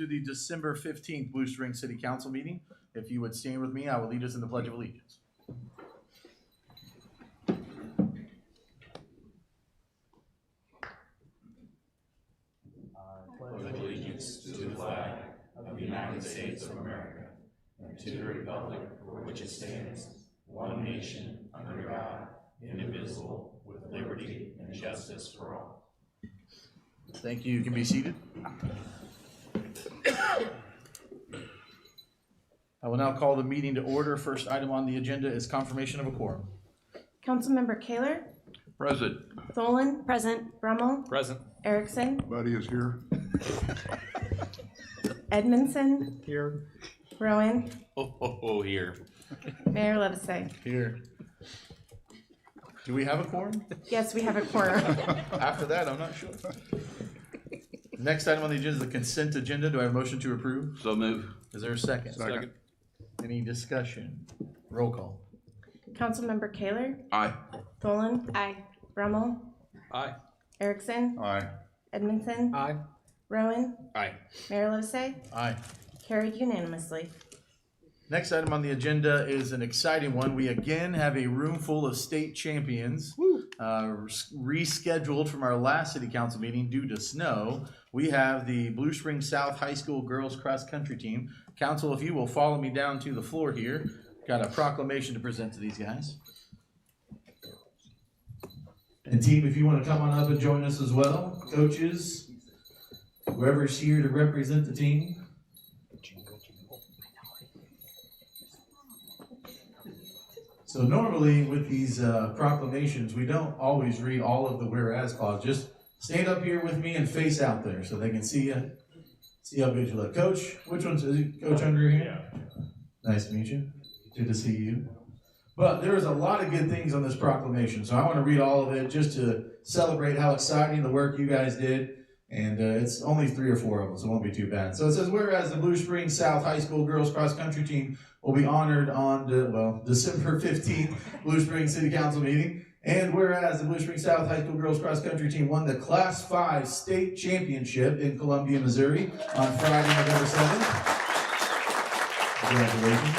the December 15th Blue Spring City Council meeting. If you would stand with me, I will lead us in the Pledge of Allegiance. Pledge allegiance to the flag of the United States of America and to the republic for which it stands, one nation, under God, indivisible, with liberty and justice for all. Thank you. You can be seated. I will now call the meeting to order. First item on the agenda is confirmation of a quorum. Councilmember Kaler, Present. Tholen, present. Brummel, Present. Erickson, Buddy is here. Edmondson, Here. Rowan, Here. Mayor Levisay. Here. Do we have a quorum? Yes, we have a quorum. After that, I'm not sure. Next item on the agenda is the consent agenda. Do I have a motion to approve? So move. Is there a second? Second. Any discussion? Roll call. Councilmember Kaler, Aye. Tholen, aye. Brummel, Aye. Erickson, Aye. Edmondson, Aye. Rowan, Aye. Mayor Levisay. Aye. Carried unanimously. Next item on the agenda is an exciting one. We again have a room full of state champions rescheduled from our last city council meeting due to snow. We have the Blue Spring South High School girls cross country team. Council, if you will follow me down to the floor here. Got a proclamation to present to these guys. And team, if you want to come on up and join us as well. Coaches, whoever's here to represent the team. So normally with these proclamations, we don't always read all of the whereas clause. Just stand up here with me and face out there so they can see you. See how good you look. Coach, which one's is it? Coach under here? Nice to meet you. Good to see you. But there is a lot of good things on this proclamation, so I want to read all of it just to celebrate how exciting the work you guys did. And it's only 3 or 4 of them, so it won't be too bad. So it says, whereas the Blue Spring South High School girls cross country team will be honored on December 15th Blue Spring City Council meeting. And whereas the Blue Spring South High School girls cross country team won the Class 5 state championship in Columbia, Missouri on Friday, November 7th. Congratulations.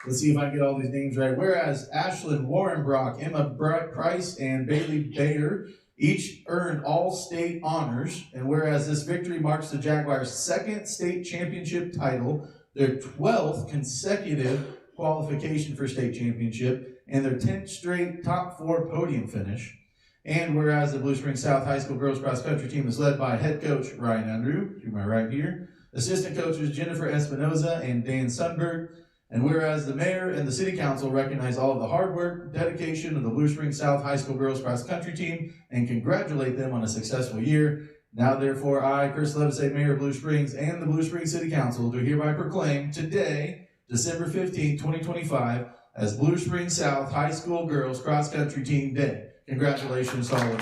Let's see if I can get all these names right. Whereas Ashlyn Warrenbrock, Emma Price, and Bailey Bayer each earned all-state honors. And whereas this victory marks the Jaguars' 2nd state championship title, their 12th consecutive qualification for state championship, and their 10th straight top 4 podium finish. And whereas the Blue Spring South High School girls cross country team is led by head coach Ryan Andrew, to my right here, assistant coaches Jennifer Espinoza and Dan Sundberg. And whereas the mayor and the city council recognize all of the hard work, dedication of the Blue Spring South High School girls cross country team and congratulate them on a successful year. Now therefore I, Chris Levisay, Mayor of Blue Springs, and the Blue Springs City Council do hereby proclaim today, December 15, 2025, as Blue Spring South High School girls cross country team day. Congratulations to all of you.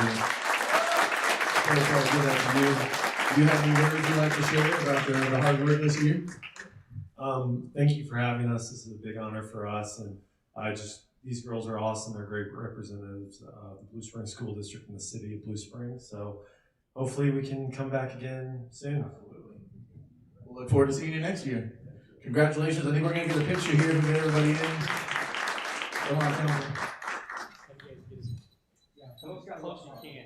Do you have any words you'd like to share about the hard work this year? Thank you for having us. This is a big honor for us, and these girls are awesome. They're great representatives of the Blue Springs School District in the city of Blue Springs. So hopefully we can come back again soon. Absolutely. We'll look forward to seeing you next year. Congratulations. I think we're going to get a picture here to get everybody in. Come on, come on. Come as close as you can.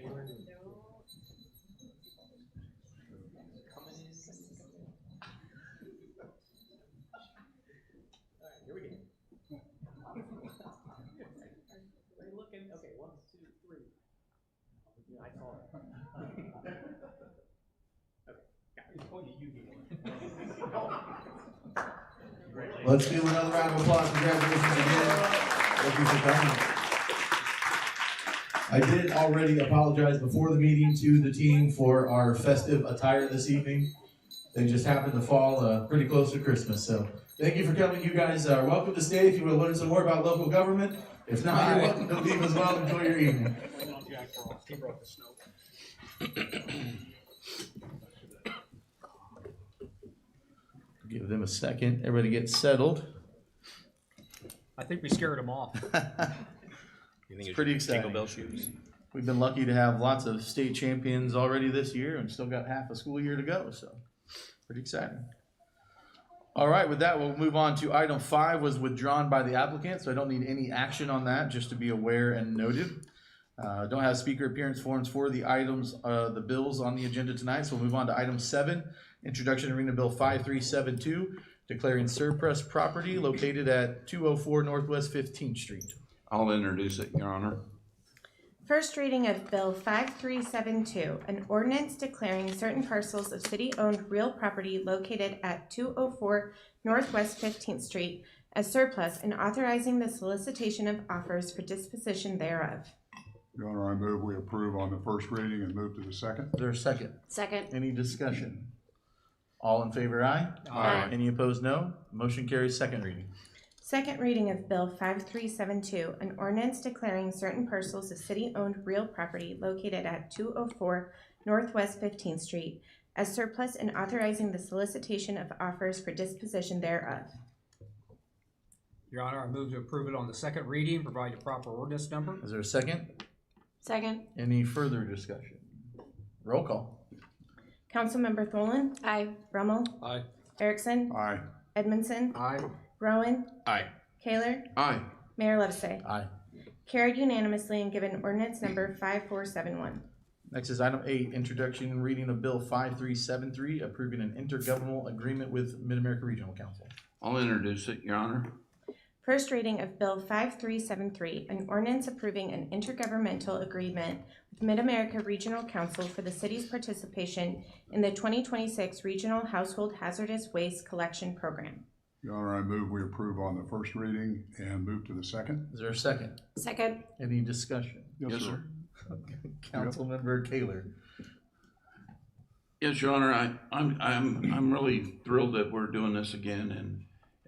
Here we go. Are you looking? Okay, 1, 2, 3. Yeah, I saw it. Okay, it's pointing at you, Let's do another round of applause. Congratulations again. Thank you for coming. I did already apologize before the meeting to the team for our festive attire this evening. They just happened to fall pretty close to Christmas, so thank you for coming. You guys are welcome to stay if you want to learn some more about local government. If not, you're welcome to leave as well. Enjoy your evening. Give them a second. Everybody get settled. I think we scared them off. It's pretty exciting. Jingle bell shoes. We've been lucky to have lots of state champions already this year and still got half a school year to go. So Pretty exciting. All right, with that, we'll move on to item 5 was withdrawn by the applicant, so I don't need any action on that, just to be aware and noted. Don't have speaker appearance forms for the items, the bills on the agenda tonight, so we'll move on to item 7, introduction and reading of Bill 5372, declaring surplus property located at 204 Northwest 15th Street. I'll introduce it, Your Honor. First reading of Bill 5372, an ordinance declaring certain parcels of city-owned real property located at 204 Northwest 15th Street as surplus and authorizing the solicitation of offers for disposition thereof. Your Honor, I move we approve on the first reading and move to the second. Is there a second? Second. Any discussion? All in favor, aye? Aye. Any opposed, no? Motion carries. Second reading. Second reading of Bill 5372, an ordinance declaring certain parcels of city-owned real property located at 204 Northwest 15th Street as surplus and authorizing the solicitation of offers for disposition thereof. Your Honor, I move to approve it on the second reading, provide the proper ordinance number. Is there a second? Second. Any further discussion? Roll call. Councilmember Tholen. Aye. Rummel. Aye. Erickson. Aye. Edmondson. Aye. Rowan. Aye. Kaler. Aye. Mayor Levesey. Aye. Carried unanimously and given ordinance number 5471. Next is item 8, introduction and reading of Bill 5373, approving an intergovernmental agreement with Mid-America Regional Council. I'll introduce it, Your Honor. First reading of Bill 5373, an ordinance approving an intergovernmental agreement with Mid-America Regional Council for the city's participation in the 2026 Regional Household Hazardous Waste Collection Program. Your Honor, I move we approve on the first reading and move to the second. Is there a second? Second. Any discussion? Yes, sir. Councilmember Kaler. Yes, Your Honor, I'm really thrilled that we're doing this again, and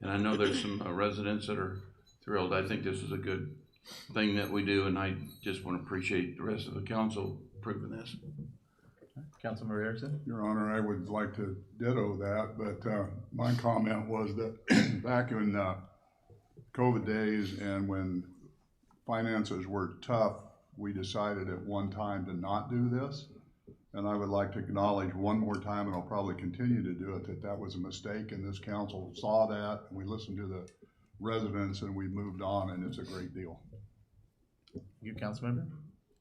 I know there's some residents that are thrilled. I think this is a good thing that we do, and I just want to appreciate the rest of the council approving this. Councilmember Erickson. Your Honor, I would like to ditto that, but my comment was that back in COVID days and when finances were tough, we decided at one time to not do this. And I would like to acknowledge one more time, and I'll probably continue to do it, that was a mistake, and this council saw that, and we listened to the residents, and we moved on, and it's a great deal. Thank you, Councilmember.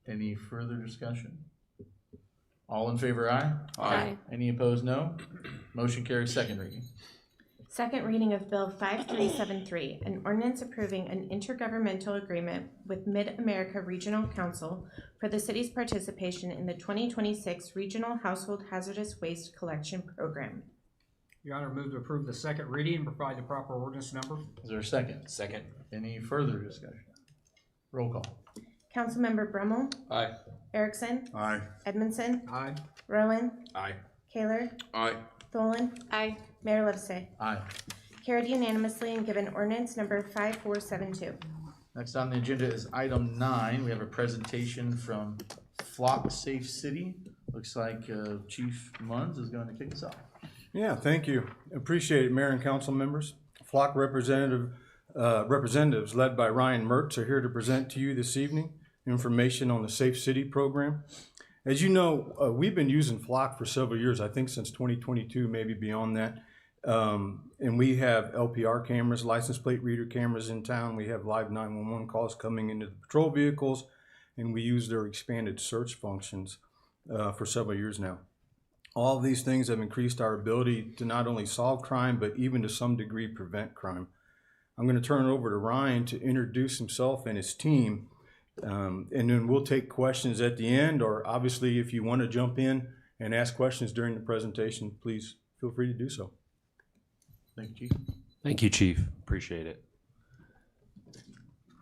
Any further discussion? All in favor, aye? Aye. Any opposed, no? Motion carries. Second reading. Second reading of Bill 5373, an ordinance approving an intergovernmental agreement with Mid-America Regional Council for the city's participation in the 2026 Regional Household Hazardous Waste Collection Program. Your Honor, move to approve the second reading and provide the proper ordinance number. Is there a second? Second. Any further discussion? Roll call. Councilmember Brummel. Aye. Erickson. Aye. Edmondson. Aye. Rowan. Aye. Kaler. Aye. Tholen. Aye. Mayor Levesey. Aye. Carried unanimously and given ordinance number 5472. Next on the agenda is item 9. We have a presentation from Flock Safe City. Looks like Chief Munns is going to kick us off. Yeah, thank you. Appreciate it, Mayor and council members. Flock representatives led by Ryan Mertz are here to present to you this evening information on the Safe City program. As you know, we've been using Flock for several years, I think since 2022, maybe beyond that. And we have LPR cameras, license plate reader cameras in town. We have live 911 calls coming into the patrol vehicles, and we use their expanded search functions for several years now. All of these things have increased our ability to not only solve crime, but even to some degree prevent crime. I'm going to turn it over to Ryan to introduce himself and his team, and then we'll take questions at the end, or obviously if you want to jump in and ask questions during the presentation, please feel free to do so. Thank you, Chief. Thank you, Chief. Appreciate it.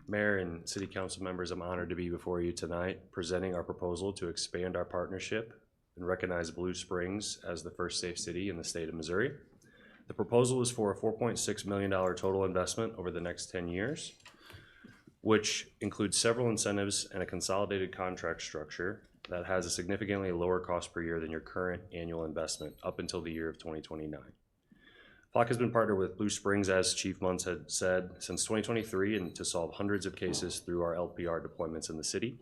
Mayor and City Council members, I'm honored to be before you tonight presenting our proposal to expand our partnership and recognize Blue Springs as the first safe city in the state of Missouri. The proposal is for a $4.6 million total investment over the next 10 years, which includes several incentives and a consolidated contract structure that has a significantly lower cost per year than your current annual investment up until the year of 2029. Flock has been partnered with Blue Springs, as Chief Munns had said, since 2023 and to solve hundreds of cases through our LPR deployments in the city.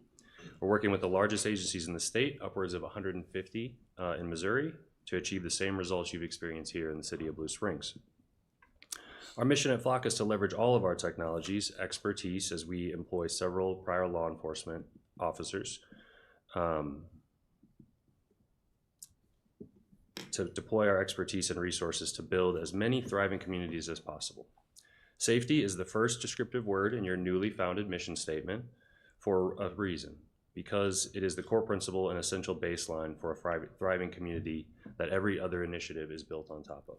We're working with the largest agencies in the state, upwards of 150 in Missouri, to achieve the same results you've experienced here in the city of Blue Springs. Our mission at Flock is to leverage all of our technologies, expertise, as we employ several prior law enforcement officers, to deploy our expertise and resources to build as many thriving communities as possible. Safety is the first descriptive word in your newly founded mission statement for a reason, because it is the core principle and essential baseline for a thriving community that every other initiative is built on top of.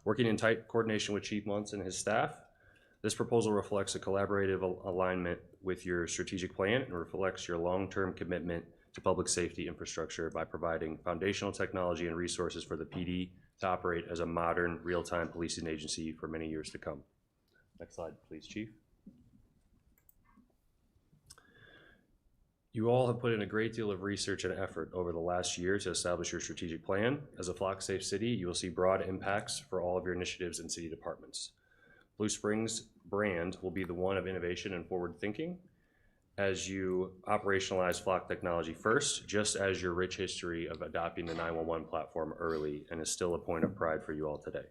Working in tight coordination with Chief Muntz and his staff, this proposal reflects a collaborative alignment with your strategic plan and reflects your long-term commitment to public safety infrastructure by providing foundational technology and resources for the PD to operate as a modern, real-time policing agency for many years to come. Next slide, please, Chief. You all have put in a great deal of research and effort over the last year to establish your strategic plan. As a Flock Safe City, you will see broad impacts for all of your initiatives and city departments. Blue Springs brand will be the one of innovation and forward thinking as you operationalize Flock technology first, just as your rich history of adopting the 911 platform early and is still a point of pride for you all today.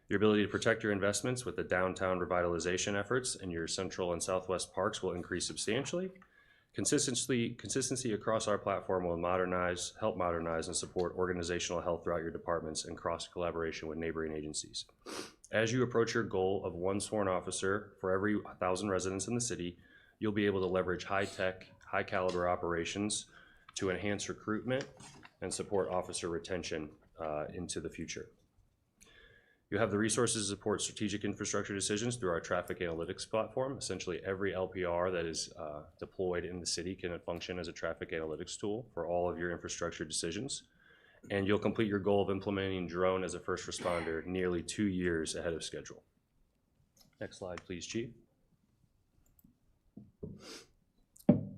Your ability to protect your investments with the downtown revitalization efforts in your central and southwest parks will increase substantially. Consistency across our platform will help modernize and support organizational health throughout your departments and cross collaboration with neighboring agencies. As you approach your goal of one sworn officer for every 1,000 residents in the city, you'll be able to leverage high-tech, high-caliber operations to enhance recruitment and support officer retention into the future. You have the resources to support strategic infrastructure decisions through our traffic analytics platform. Essentially, every LPR that is deployed in the city can function as a traffic analytics tool for all of your infrastructure decisions. And you'll complete your goal of implementing drone as a first responder nearly 2 years ahead of schedule. Next slide, please, Chief.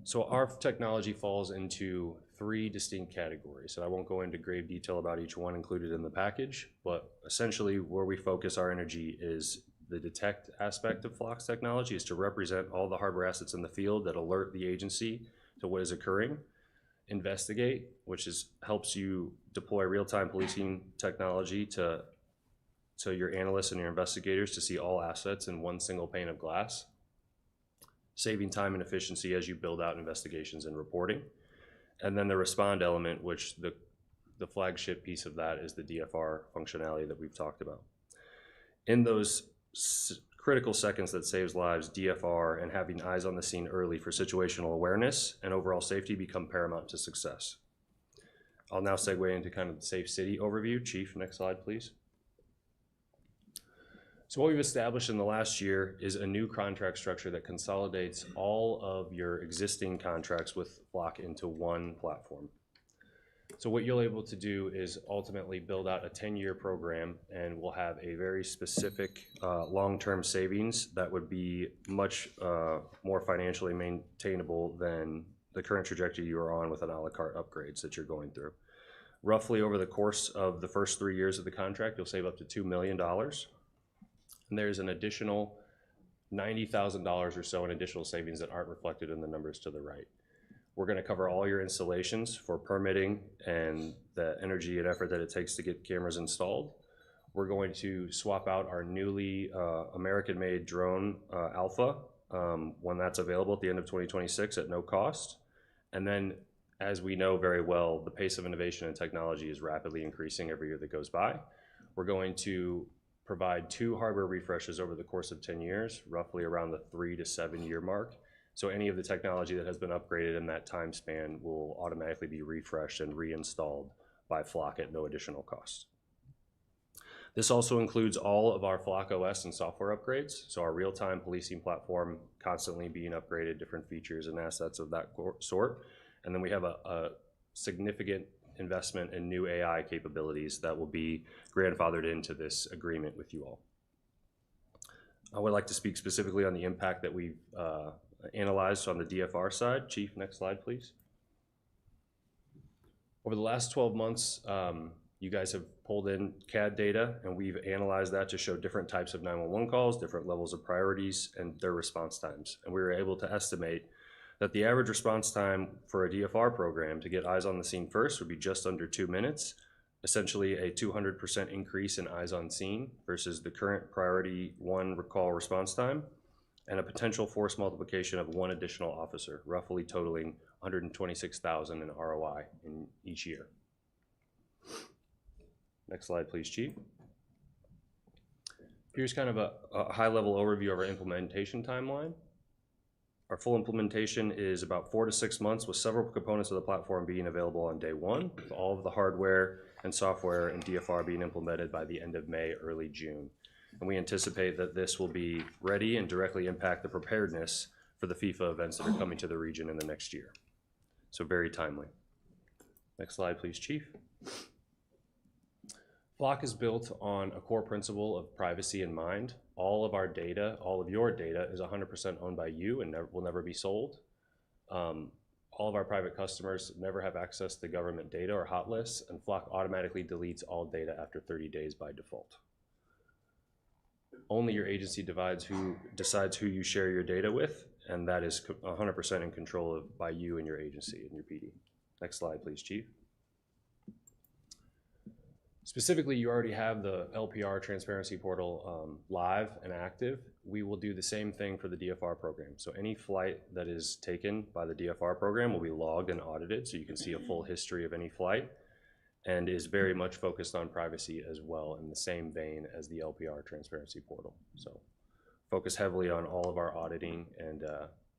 So our technology falls into 3 distinct categories, and I won't go into grave detail about each one included in the package, but essentially where we focus our energy is the detect aspect of Flock's technology is to represent all the hardware assets in the field that alert the agency to what is occurring. Investigate, which helps you deploy real-time policing technology to your analysts and your investigators to see all assets in one single pane of glass, saving time and efficiency as you build out investigations and reporting. And then the respond element, which the flagship piece of that is the DFR functionality that we've talked about. In those critical seconds that saves lives, DFR and having eyes on the scene early for situational awareness and overall safety become paramount to success. I'll now segue into kind of the Safe City overview. Chief, next slide, please. So what we've established in the last year is a new contract structure that consolidates all of your existing contracts with Flock into one platform. So what you'll be able to do is ultimately build out a 10-year program, and we'll have a very specific long-term savings that would be much more financially maintainable than the current trajectory you are on with an a la carte upgrades that you're going through. Roughly over the course of the first 3 years of the contract, you'll save up to $2 million. And there's an additional $90,000 or so in additional savings that aren't reflected in the numbers to the right. We're going to cover all your installations for permitting and the energy and effort that it takes to get cameras installed. We're going to swap out our newly American-made drone Alpha when that's available at the end of 2026 at no cost. And then, as we know very well, the pace of innovation and technology is rapidly increasing every year that goes by. We're going to provide 2 hardware refreshes over the course of 10 years, roughly around the 3 to 7 year mark. So any of the technology that has been upgraded in that time span will automatically be refreshed and reinstalled by Flock at no additional cost. This also includes all of our Flock OS and software upgrades. So our real-time policing platform constantly being upgraded, different features and assets of that sort. And then we have a significant investment in new AI capabilities that will be grandfathered into this agreement with you all. I would like to speak specifically on the impact that we've analyzed on the DFR side. Chief, next slide, please. Over the last 12 months, you guys have pulled in CAD data, and we've analyzed that to show different types of 911 calls, different levels of priorities, and their response times. And we were able to estimate that the average response time for a DFR program to get eyes on the scene first would be just under 2 minutes essentially a 200% increase in eyes on scene versus the current priority 1 call response time, and a potential force multiplication of 1 additional officer, roughly totaling $126,000 in ROI in each year. Next slide, please, Chief. Here's kind of a high-level overview of our implementation timeline. Our full implementation is about 4 to 6 months, with several components of the platform being available on day 1, with all of the hardware and software and DFR being implemented by the end of May, early June. And we anticipate that this will be ready and directly impact the preparedness for the FIFA events that are coming to the region in the next year. So very timely. Next slide, please, Chief. Flock is built on a core principle of privacy in mind. All of our data, all of your data, is 100% owned by you and will never be sold. All of our private customers never have access to government data or hot lists, and Flock automatically deletes all data after 30 days by default. Only your agency decides who you share your data with, and that is 100% in control of by you and your agency and your PD. Next slide, please, Chief. Specifically, you already have the LPR Transparency Portal live and active. We will do the same thing for the DFR program. So any flight that is taken by the DFR program will be logged and audited, so you can see a full history of any flight, and is very much focused on privacy as well, in the same vein as the LPR Transparency Portal. So focus heavily on all of our auditing and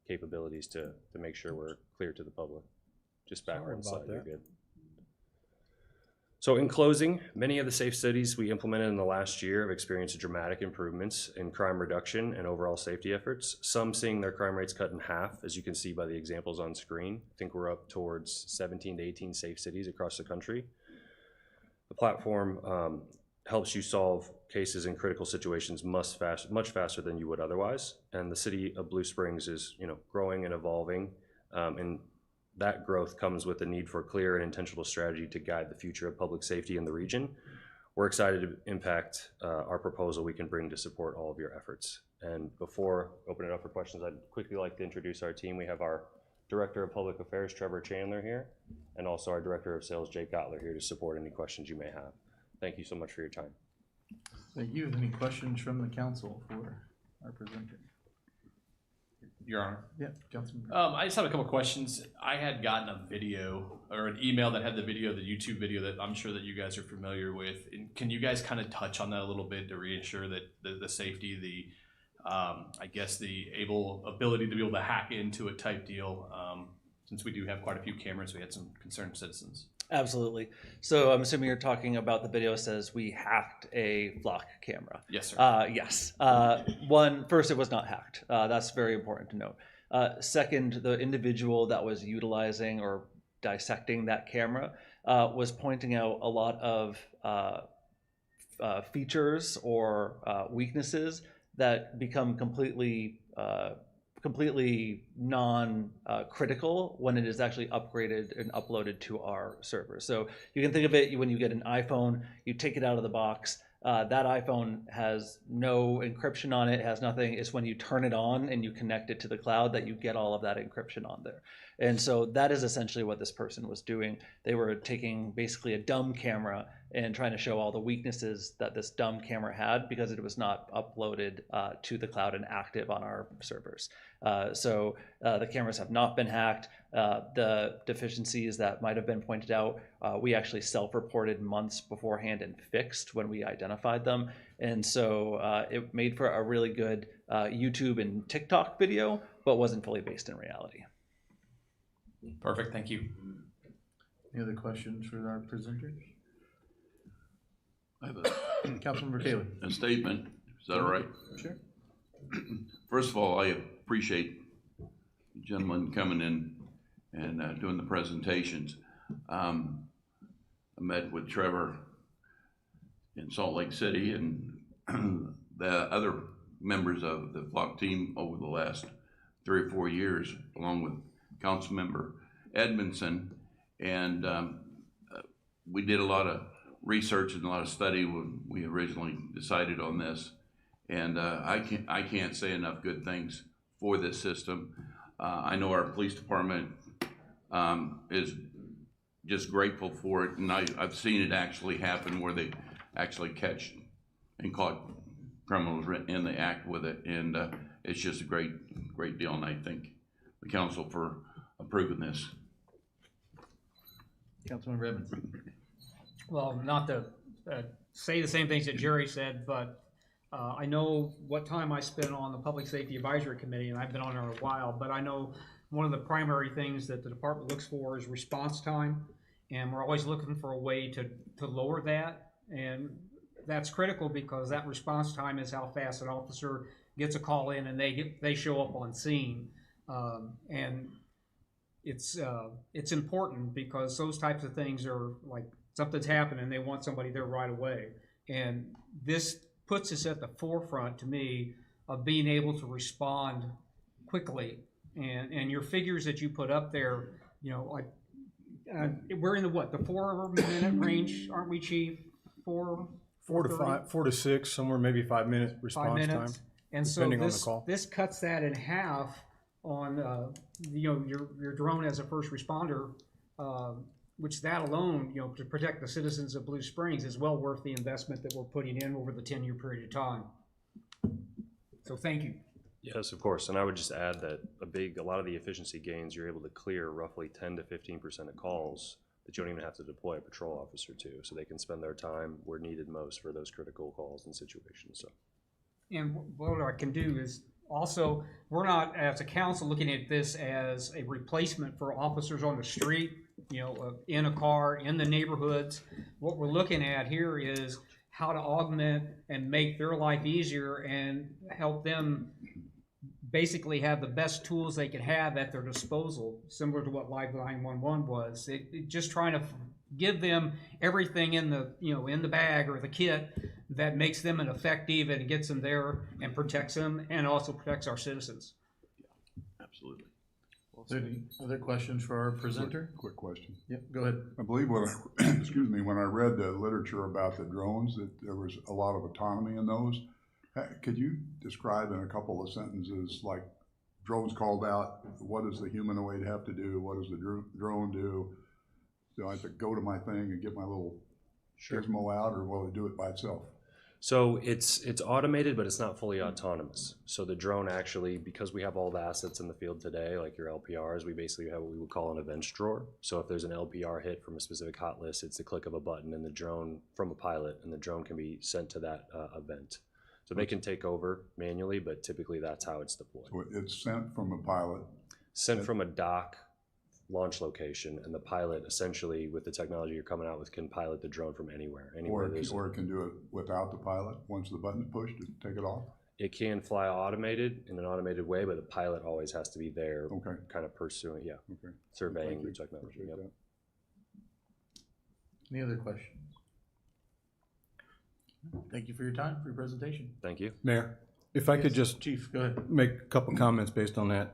capabilities to make sure we're clear to the public. Just background slide, you're good. So in closing, many of the safe cities we implemented in the last year have experienced dramatic improvements in crime reduction and overall safety efforts, some seeing their crime rates cut in half, as you can see by the examples on screen. I think we're up towards 17 to 18 safe cities across the country. The platform helps you solve cases in critical situations much faster than you would otherwise. And the city of Blue Springs is, growing and evolving, and that growth comes with the need for a clear and intentional strategy to guide the future of public safety in the region. We're excited to impact our proposal we can bring to support all of your efforts. And before opening it up for questions, I'd quickly like to introduce our team. We have our Director of Public Affairs, Trevor Chandler, here, and also our Director of Sales, Jake Gottler, here to support any questions you may have. Thank you so much for your time. Thank you. Any questions from the council for our presenter? Your Honor. Yeah, Councilman. I just have a couple questions. I had gotten a video or an email that had the YouTube video that I'm sure that you guys are familiar with. And can you guys kind of touch on that a little bit to reassure that the safety, I guess the ability to be able to hack into a type deal, since we do have quite a few cameras, we had some concerned citizens. Absolutely. So I'm assuming you're talking about the video says we hacked a Flock camera. Yes, sir. Yes. First, it was not hacked. That's very important to note. Second, the individual that was utilizing or dissecting that camera was pointing out a lot of features or weaknesses that become completely non-critical when it is actually upgraded and uploaded to our server. So you can think of it when you get an iPhone, you take it out of the box, that iPhone has no encryption on it, has nothing. It's when you turn it on and you connect it to the cloud that you get all of that encryption on there. And so that is essentially what this person was doing. They were taking basically a dumb camera and trying to show all the weaknesses that this dumb camera had because it was not uploaded to the cloud and active on our servers. So the cameras have not been hacked. The deficiencies that might have been pointed out, we actually self-reported months beforehand and fixed when we identified them. And so it made for a really good YouTube and TikTok video, but wasn't fully based in reality. Perfect, thank you. Any other questions for our presenters? I have Councilmember Taylor. a statement. Is that all right? Sure. First of all, I appreciate the gentleman coming in and doing the presentations. I met with Trevor in Salt Lake City and the other members of the Flock team over the last 3 or 4 years, along with Councilmember Edmondson, and we did a lot of research and a lot of study when we originally decided on this, and I can't say enough good things for this system. I know our police department is just grateful for it, and I've seen it actually happen where they actually catch and caught criminals in the act with it, and it's just a great deal, and I thank the council for approving this. Councilman Evans. Well, not to say the same things that Jerry said, but I know what time I spent on the Public Safety Advisory Committee, and I've been on there a while, but I know one of the primary things that the department looks for is response time, and we're always looking for a way to lower that, and that's critical because that response time is how fast an officer gets a call in and they show up on scene, and it's important because those types of things are like something's happening and they want somebody there right away, and this puts us at the forefront to me of being able to respond quickly, and your figures that you put up there, you know, like we're in the 4-minute range, aren't we, Chief? 4 to 6, somewhere maybe 5 minute response time. And so depending on the call. this cuts that in half on you know, your drone as a first responder, which that alone, you know, to protect the citizens of Blue Springs is well worth the investment that we're putting in over the 10-year period of time. So thank you. Yes, of course, and I would just add that a lot of the efficiency gains, you're able to clear roughly 10 to 15% of calls that you don't even have to deploy a patrol officer to, so they can spend their time where needed most for those critical calls and situations. So, and what I can do is also, we're not as a council looking at this as a replacement for officers on the street, you know, in a car, in the neighborhoods. What we're looking at here is how to augment and make their life easier and help them basically have the best tools they can have at their disposal, similar to what Live 911 was. Just trying to give them everything in the, you know, in the bag or the kit that makes them an effective and gets them there and protects them and also protects our citizens. Absolutely. Any other questions for our presenter? Quick question. Yep, go ahead. I believe excuse me, when I read the literature about the drones, that there was a lot of autonomy in those. Could you describe in a couple of sentences, like drones called out, what does the humanoid have to do? What does the drone do? Do I have to go to my thing and get my little gizmo out, or will it do it by itself? So it's automated, but it's not fully autonomous. So the drone actually, because we have all the assets in the field today, like your LPRs, we basically have what we would call an events drawer. So if there's an LPR hit from a specific hot list, it's the click of a button and the drone from a pilot, and the drone can be sent to that event. So they can take over manually, but typically that's how it's deployed. So it's sent from a pilot. Sent from a dock launch location, and the pilot essentially, with the technology you're coming out with, can pilot the drone from anywhere. Or it can do it without the pilot, once the button is pushed to take it off? It can fly automated in an automated way, but the pilot always has to be there, Okay. kind of pursuing, Okay. surveying the Thank you. technology. Appreciate Yep. Any other questions? Thank you for your time, for your presentation. Thank you. Mayor, if I could just Chief, go ahead. make a couple comments based on that.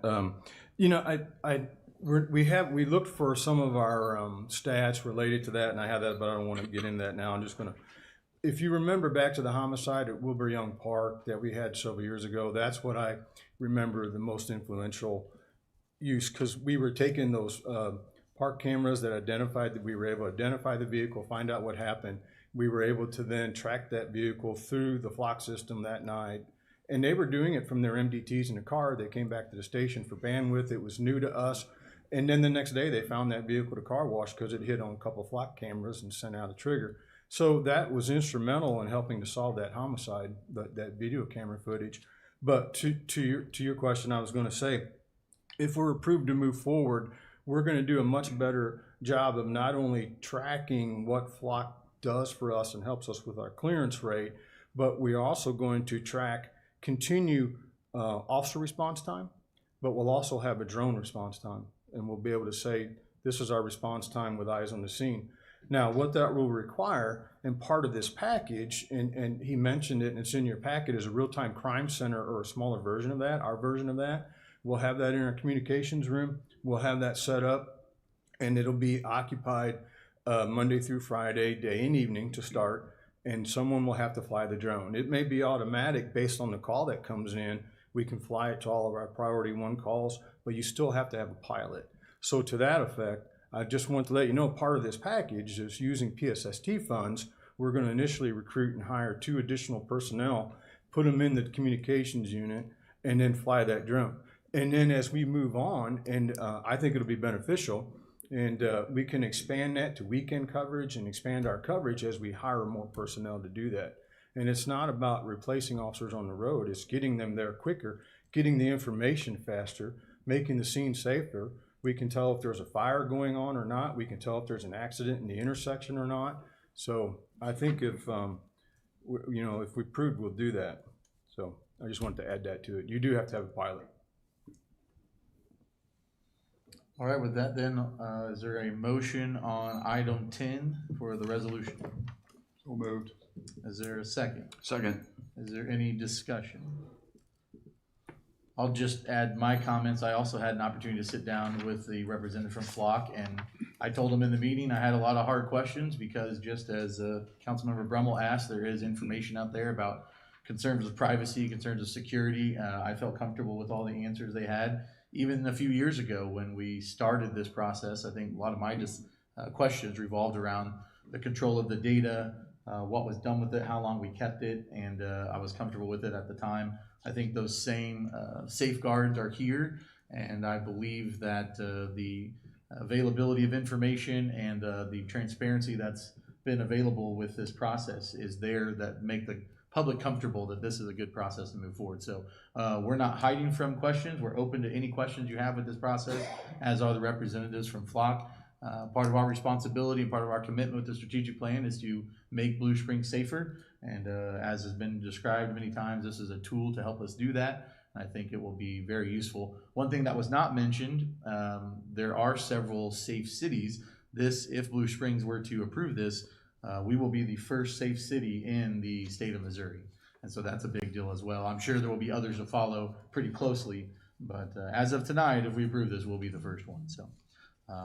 You know, we looked for some of our stats related to that, and I have that, but I don't want to get into that now. I'm just going to, if you remember back to the homicide at Wilbur Young Park that we had several years ago, that's what I remember the most influential use, because we were taking those park cameras that identified that we were able to identify the vehicle, find out what happened. We were able to then track that vehicle through the flock system that night. And they were doing it from their MDTs in the car. They came back to the station for bandwidth. It was new to us. And then the next day they found that vehicle to car wash because it hit on a couple of flock cameras and sent out a trigger. So that was instrumental in helping to solve that homicide, that video camera footage. But to your question, I was going to say, if we're approved to move forward, we're going to do a much better job of not only tracking what flock does for us and helps us with our clearance rate, but we're also going to continue officer response time, but we'll also have a drone response time, and we'll be able to say this is our response time with eyes on the scene. Now, what that will require, and part of this package, and he mentioned it and it's in your packet, is a real-time crime center or a smaller version of that, our version of that. We'll have that in our communications room. We'll have that set up, and it'll be occupied Monday through Friday, day and evening to start, and someone will have to fly the drone. It may be automatic based on the call that comes in. We can fly it to all of our priority 1 calls, but you still have to have a pilot. So to that effect, I just want to let you know, part of this package is using PSST funds. We're going to initially recruit and hire 2 additional personnel, put them in the communications unit, and then fly that drone. And then as we move on, and I think it'll be beneficial, and we can expand that to weekend coverage and expand our coverage as we hire more personnel to do that. And it's not about replacing officers on the road, it's getting them there quicker, getting the information faster, making the scene safer. We can tell if there's a fire going on or not. We can tell if there's an accident in the intersection or not. So I think if, if we proved, we'll do that. So I just wanted to add that to it. You do have to have a pilot. All right, with that then, is there a motion on item 10 for the resolution? So moved. Is there a second? Second. Is there any discussion? I'll just add my comments. I also had an opportunity to sit down with the representative from Flock, and I told him in the meeting I had a lot of hard questions because just as Councilmember Brummel asked, there is information out there about concerns of privacy, concerns of security. I felt comfortable with all the answers they had. Even a few years ago when we started this process, I think a lot of my questions revolved around the control of the data, what was done with it, how long we kept it, and I was comfortable with it at the time. I think those same safeguards are here, and I believe that the availability of information and the transparency that's been available with this process is there that make the public comfortable that this is a good process to move forward. So we're not hiding from questions. We're open to any questions you have with this process, as are the representatives from Flock. Part of our responsibility and part of our commitment with the strategic plan is to make Blue Springs safer. And as has been described many times, this is a tool to help us do that. I think it will be very useful. One thing that was not mentioned, there are several safe cities. If Blue Springs were to approve this, we will be the first safe city in the state of Missouri. And so that's a big deal as well. I'm sure there will be others to follow pretty closely, but as of tonight, if we approve this, we'll be the first one. So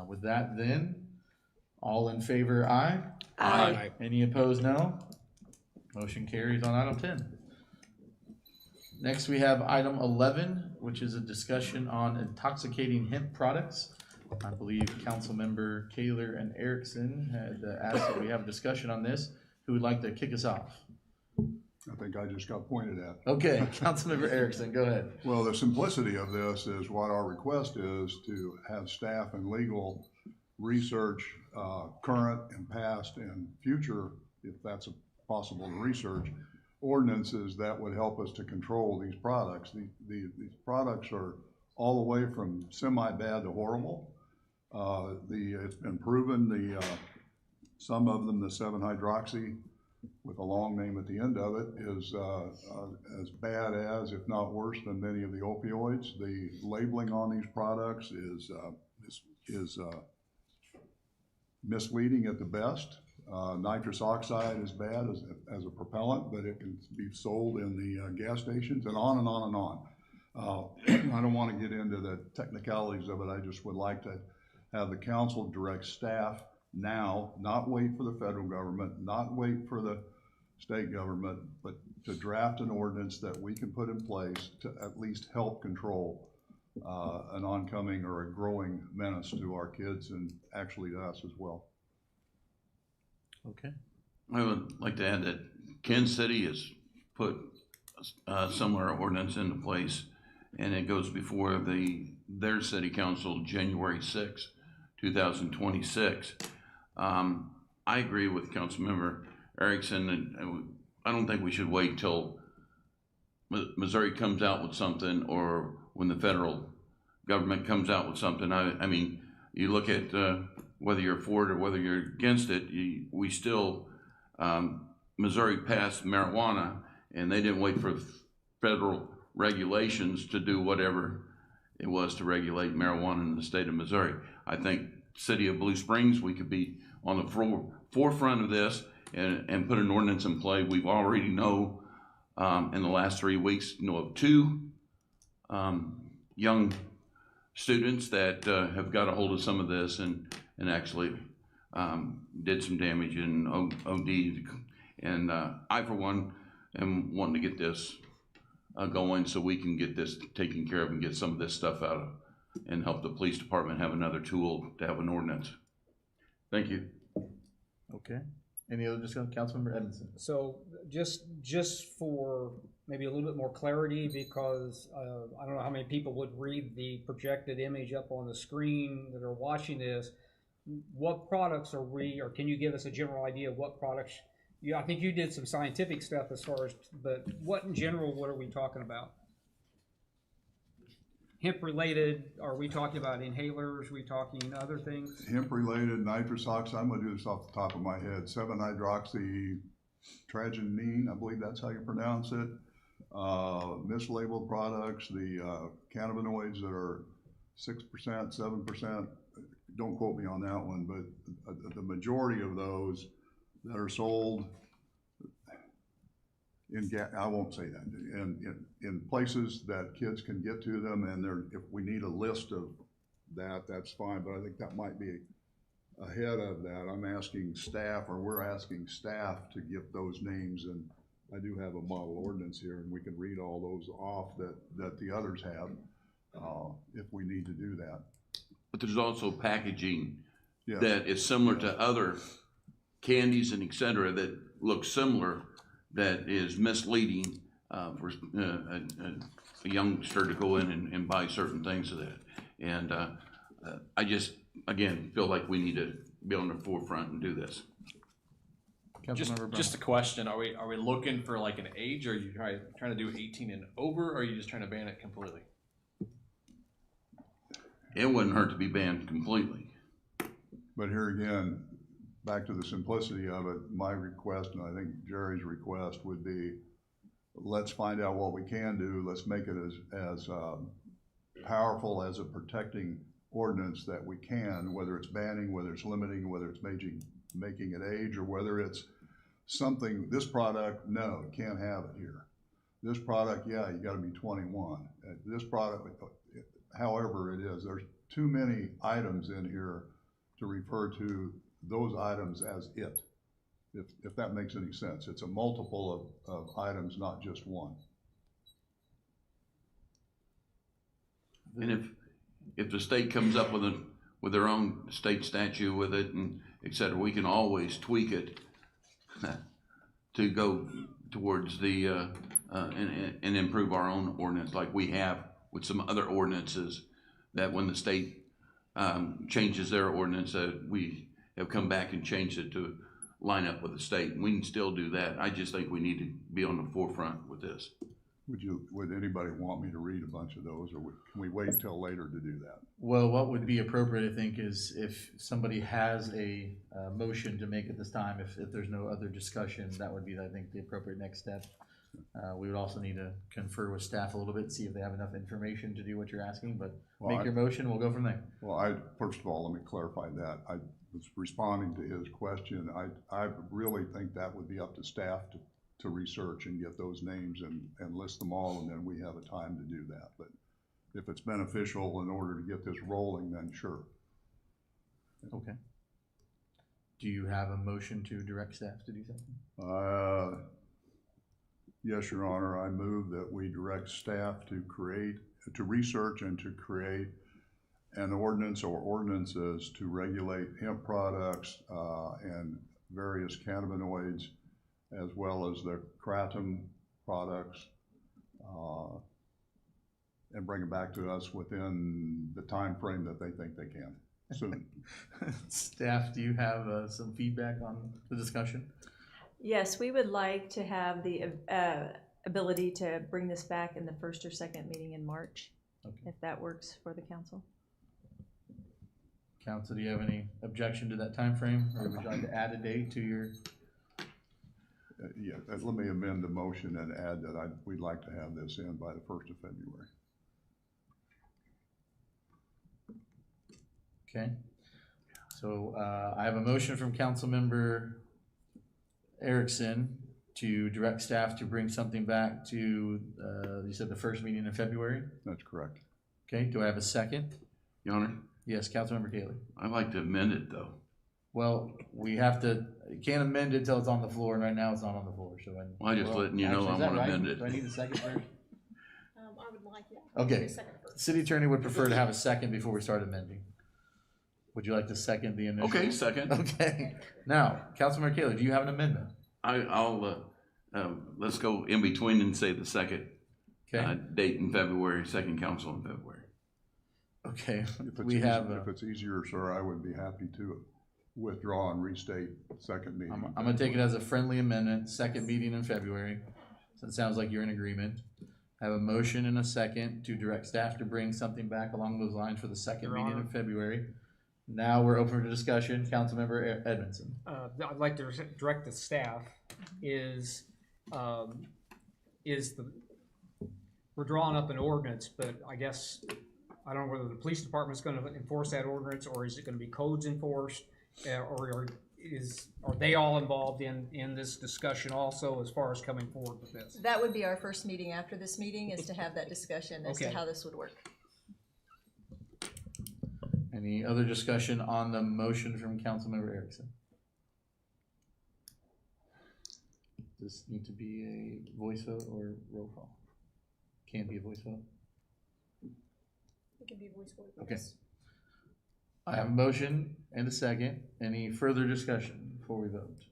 with that then, all in favor, aye? Aye. Any opposed, no? Motion carries on item 10. Next, we have item 11, which is a discussion on intoxicating hemp products. I believe Councilmember Kaler and Erickson had asked that we have a discussion on this. Who would like to kick us off? I think I just got pointed at. Okay, Councilmember Erickson, go ahead. Well, the simplicity of this is what our request is to have staff and legal research current and past and future, if that's possible to research, ordinances that would help us to control these products. These products are all the way from semi-bad to horrible. It's been proven some of them, the 7-hydroxy with a long name at the end of it, is as bad as, if not worse than many of the opioids. The labeling on these products is misleading at the best. Nitrous oxide is bad as a propellant, but it can be sold in the gas stations, and on and on and on. I don't want to get into the technicalities of it. I just would like to have the council direct staff now, not wait for the federal government, not wait for the state government, but to draft an ordinance that we can put in place to at least help control an oncoming or a growing menace to our kids and actually to us as well. Okay. I would like to add that Kansas City has put a similar ordinance into place, and it goes before their city council January 6, 2026. I agree with Councilmember Erickson, and I don't think we should wait till Missouri comes out with something or when the federal government comes out with something. I mean, you look at whether you're for it or whether you're against it, we still, Missouri passed marijuana, and they didn't wait for federal regulations to do whatever it was to regulate marijuana in the state of Missouri. I think city of Blue Springs, we could be on the forefront of this and put an ordinance in play. We've already know in the last 3 weeks, of 2 young students that have got a hold of some of this and actually did some damage and OD'd. And I, for one, am wanting to get this going so we can get this taken care of and get some of this stuff out and help the police department have another tool to have an ordinance. Thank you. Okay. Any other discussion? Councilmember Edmondson. So just for maybe a little bit more clarity, because I don't know how many people would read the projected image up on the screen that are watching this. What products are we, or can you give us a general idea of what products? Yeah, I think you did some scientific stuff as far as, but what in general, what are we talking about? Hemp related, are we talking about inhalers? Are we talking other things? Hemp-related nitrous oxide, I'm gonna do this off the top of my head, 7-hydroxytragenine, I believe that's how you pronounce it. Mislabeled products, the cannabinoids that are 6%, 7%, don't quote me on that one, but the majority of those that are sold I won't say that, in places that kids can get to them, and if we need a list of that, that's fine, but I think that might be ahead of that. I'm asking staff, or we're asking staff to get those names, and I do have a model ordinance here, and we can read all those off that the others have, if we need to do that. But there's also packaging Yes. that is similar to other candies and et cetera that look similar, that is misleading for a youngster to go in and buy certain things of that. And I just, again, feel like we need to be on the forefront and do this. Just a question, are we looking for like an age, or are you trying to do 18 and over, or are you just trying to ban it completely? It wouldn't hurt to be banned completely. But here again, back to the simplicity of it, my request, and I think Jerry's request would be, let's find out what we can do. Let's make it as powerful as a protecting ordinance that we can, whether it's banning, whether it's limiting, whether it's making it age, or whether it's something, this product, no, you can't have it here. This product, yeah, you gotta be 21. This product, however it is, there's too many items in here to refer to those items as it, if that makes any sense. It's a multiple of items, not just one. And if the state comes up with their own state statute with it and et cetera, we can always tweak it to go towards the, and improve our own ordinance like we have with some other ordinances, that when the state changes their ordinance, we have come back and changed it to line up with the state. And we can still do that. I just think we need to be on the forefront with this. Would anybody want me to read a bunch of those, or can we wait until later to do that? Well, what would be appropriate, I think, is if somebody has a motion to make at this time, if there's no other discussion, that would be, I think, the appropriate next step. We would also need to confer with staff a little bit, see if they have enough information to do what you're asking, but make your motion, we'll go from there. Well, first of all, let me clarify that. I was responding to his question. I really think that would be up to staff to research and get those names and list them all, and then we have a time to do that. But if it's beneficial in order to get this rolling, then sure. Okay. Do you have a motion to direct staff to do something? Yes, Your Honor, I move that we direct staff to research and to create an ordinance or ordinances to regulate hemp products and various cannabinoids, as well as the kratom products, and bring it back to us within the time frame that they think they can, soon. Staff, do you have some feedback on the discussion? Yes, we would like to have the ability to bring this back in the first or second meeting in March, if that works for the council. Council, do you have any objection to that time frame, or would you like to add a date to your? Yeah, let me amend the motion and add that we'd like to have this in by the 1st of February. Okay, so I have a motion from Councilmember Erickson to direct staff to bring something back to, you said the first meeting in February? That's correct. Okay, do I have a second? Your Honor? Yes, Councilmember Taylor. I'd like to amend it though. Well, we have to, you can't amend it until it's on the floor, and right now it's not on the floor, so. Well, I just letting you know I want to amend it. Do I need a second first? I would like it. Okay, city attorney would prefer to have a second before we start amending. Would you like to second the initial? Okay, second. Okay. Now, Councilmember Kaler, do you have an amendment? I'll let's go in between and say the second Okay. date in February, second council in February. Okay. If it's We easy- have. If it's easier, sir, I would be happy to withdraw and restate second meeting. I'm gonna take it as a friendly amendment, second meeting in February. So it sounds like you're in agreement. I have a motion and a second to direct staff to bring something back along those lines for the second Your meeting Honor. in February. Now we're open for discussion. Councilmember Edmondson. I'd like to direct the staff is we're drawing up an ordinance, but I guess, I don't know whether the police department's gonna enforce that ordinance, or is it gonna be codes enforced? Or are they all involved in this discussion also as far as coming forward with this? That would be our first meeting after this meeting, is to have that discussion as to Okay. how this would work. Any other discussion on the motion from Councilmember Erickson? Does this need to be a voice vote or roll call? Can't be a voice vote? It can be a voice vote. Okay. I have a motion and a second. Any further discussion before we vote?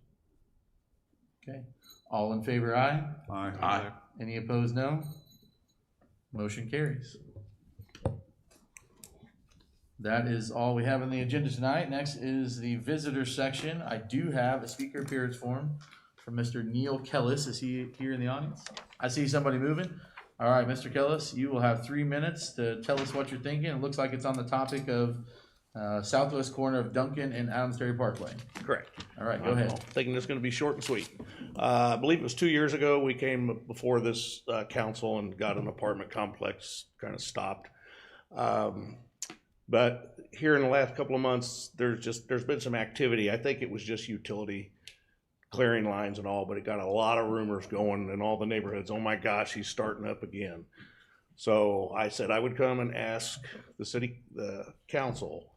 Okay. All in favor, aye. Aye. Any opposed, no? Motion carries. That is all we have on the agenda tonight. Next is the visitor section. I do have a speaker appearance form from Mr. Neil Kellis. Is he here in the audience? I see somebody moving. All right, Mr. Kellis, you will have 3 minutes to tell us what you're thinking. It looks like it's on the topic of southwest corner of Duncan and Adams Dairy Parkway. Correct. All right, go ahead. Thinking it's gonna be short and sweet. I believe it was 2 years ago, we came before this council and got an apartment complex kind of stopped. But here in the last couple of months, there's been some activity. I think it was just utility clearing lines and all, but it got a lot of rumors going in all the neighborhoods. Oh my gosh, he's starting up again. So I said I would come and ask the council,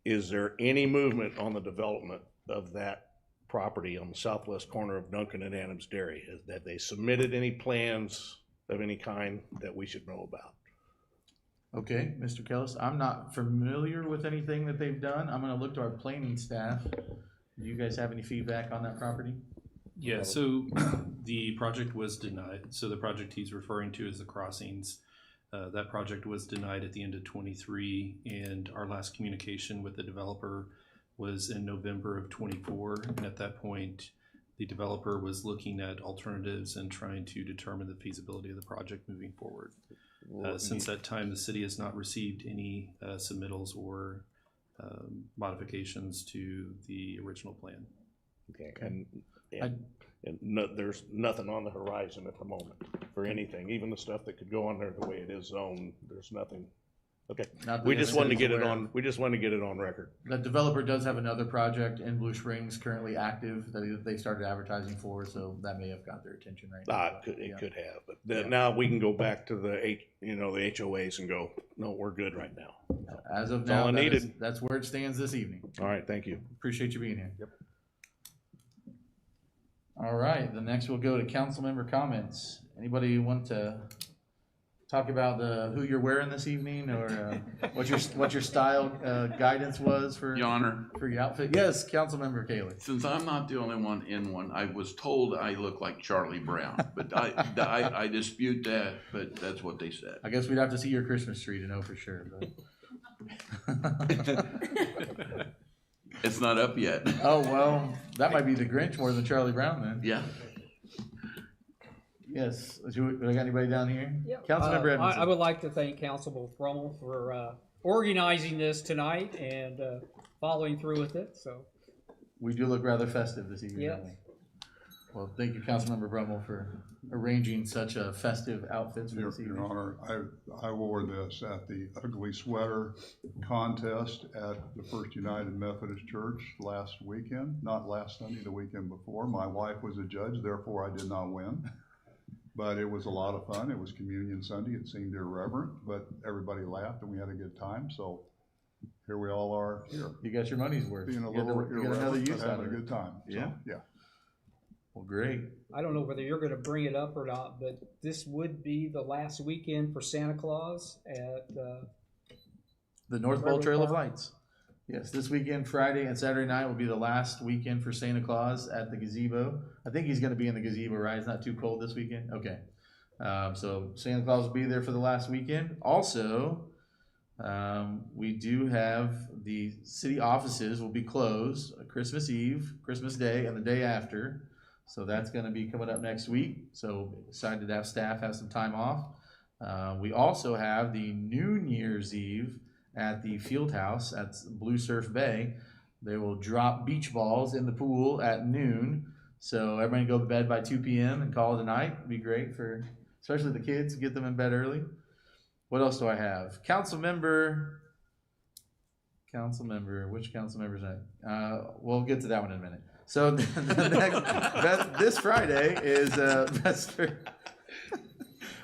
is there any movement on the development of that property on the southwest corner of Duncan and Adams Dairy? Have they submitted any plans of any kind that we should know about? Okay, Mr. Kellis, I'm not familiar with anything that they've done. I'm gonna look to our planning staff. Do you guys have any feedback on that property? Yeah, so the project was denied. So the project he's referring to is the crossings. That project was denied at the end of '23, and our last communication with the developer was in November of '24. And at that point, the developer was looking at alternatives and trying to determine the feasibility of the project moving forward. Since that time, the city has not received any submittals or modifications to the original plan. Okay, and there's nothing on the horizon at the moment for anything, even the stuff that could go on there the way it is zoned, there's nothing. Okay, Not that we the just wanted to city's get it aware on, we just wanted to get it on record. The developer does have another project in Blue Springs currently active that they started advertising for, so that may have got their attention right now. It could have, but then now we can go back to the HOAs and go, no, we're good right now. As of That's all now, I needed. that's where it stands this evening. All right, thank you. Appreciate you being here. Yep. All right, the next we'll go to council member comments. Anybody want to talk about who you're wearing this evening, or what your style guidance was for Your Honor, for your outfit? Yes, council member Kaler. since I'm not the only one in one, I was told I look like Charlie Brown, but I dispute that, but that's what they said. I guess we'd have to see your Christmas tree to know for sure. But. It's not up yet. Oh, well, that might be the Grinch more than Charlie Brown then. Yeah. Yes, do we got anybody down here? Yep. Councilmember Edmondson. I would like to thank Councilman Brummel for organizing this tonight and following through with it, so. We do look rather festive this evening, Yes. don't we? Well, thank you, Councilmember Brummel, for arranging such a festive outfits for this evening. Your Honor, I wore this at the Ugly Sweater contest at the First United Methodist Church last weekend, not last Sunday, the weekend before. My wife was a judge, therefore I did not win. But it was a lot of fun. It was Communion Sunday. It seemed irreverent, but everybody laughed and we had a good time. So here we all are. Here, You got your money's worth. being a You got little another irreverent, use but out having of a it. good time. So, Yeah. yeah. Well, great. I don't know whether you're gonna bring it up or not, but this would be the last weekend for Santa Claus at, The North Pole Railroad Trail of Park? Lights. Yes, this weekend, Friday and Saturday night will be the last weekend for Santa Claus at the gazebo. I think he's gonna be in the gazebo, right? It's not too cold this weekend? Okay. So Santa Claus will be there for the last weekend. Also, we do have the city offices will be closed Christmas Eve, Christmas Day, and the day after. So that's gonna be coming up next week. So excited to have staff have some time off. We also have the New Year's Eve at the field house at Blue Surf Bay. They will drop beach balls in the pool at noon. So everybody go to bed by 2 p.m. and call it a night. It'd be great for, especially the kids, get them in bed early. What else do I have? Council member, which council member is that? We'll get to that one in a minute. So the next, this Friday is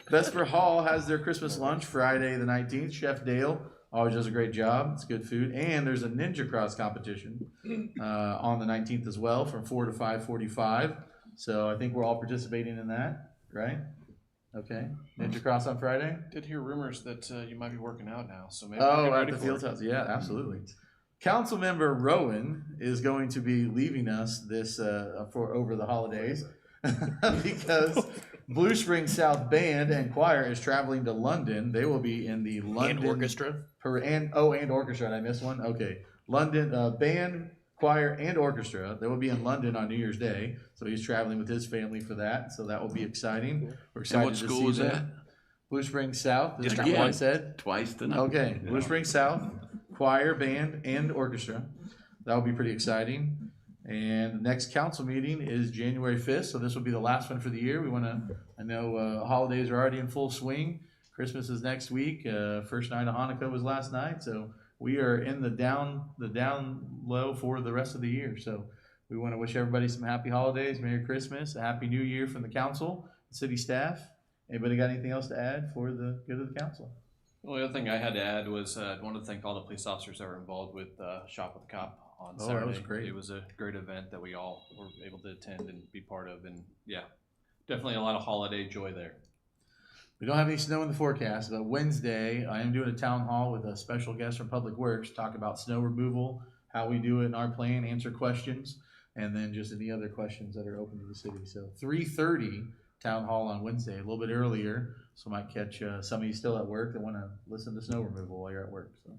Vesper Hall has their Christmas lunch Friday the 19th. Chef Dale always does a great job. It's good food. And there's a Ninja Cross competition on the 19th as well from 4 to 5:45. So I think we're all participating in that, right? Okay. Ninja Cross on Friday? Did hear rumors that you might be working out now, so maybe. Oh, at the field house. Yeah, absolutely. Councilmember Rowan is going to be leaving us this for over the holidays because Blue Springs South Band and Choir is traveling to London. They will be in the London And orchestra. and orchestra. Did I miss one? Okay, London band, choir, and orchestra. They will be in London on New Year's Day. So he's traveling with his family for that. So that will be exciting. We're excited And what to school see is them. that? Blue Springs South. Is that Again. what I said? Twice tonight. Okay, Blue Springs South, choir, band, and orchestra. That'll be pretty exciting. And the next council meeting is January 5th, so this will be the last one for the year. We want to, I know holidays are already in full swing. Christmas is next week. First night of Hanukkah was last night, so we are in the down low for the rest of the year. So we want to wish everybody some happy holidays, Merry Christmas, a Happy New Year from the council, city staff. Anybody got anything else to add for the good of the council? The only other thing I had to add was I wanted to thank all the police officers that were involved with Shop with the Cop on Oh, Saturday. that was great. It was a great event that we all were able to attend and be part of, and yeah, definitely a lot of holiday joy there. We don't have any snow in the forecast, but Wednesday I am doing a town hall with a special guest from Public Works, talk about snow removal, how we do it in our plan, answer questions, and then just any other questions that are open to the city. So 3:30 town hall on Wednesday, a little bit earlier, so might catch some of you still at work that want to listen to snow removal while you're at work. So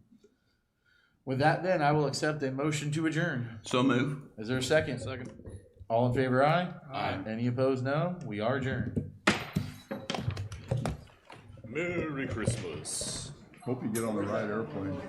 with that, then I will accept a motion to adjourn. So move. Is there a second? Second. All in favor, aye? Aye. Any opposed, no? We are adjourned. Merry Christmas. Hope you get on the right airplane.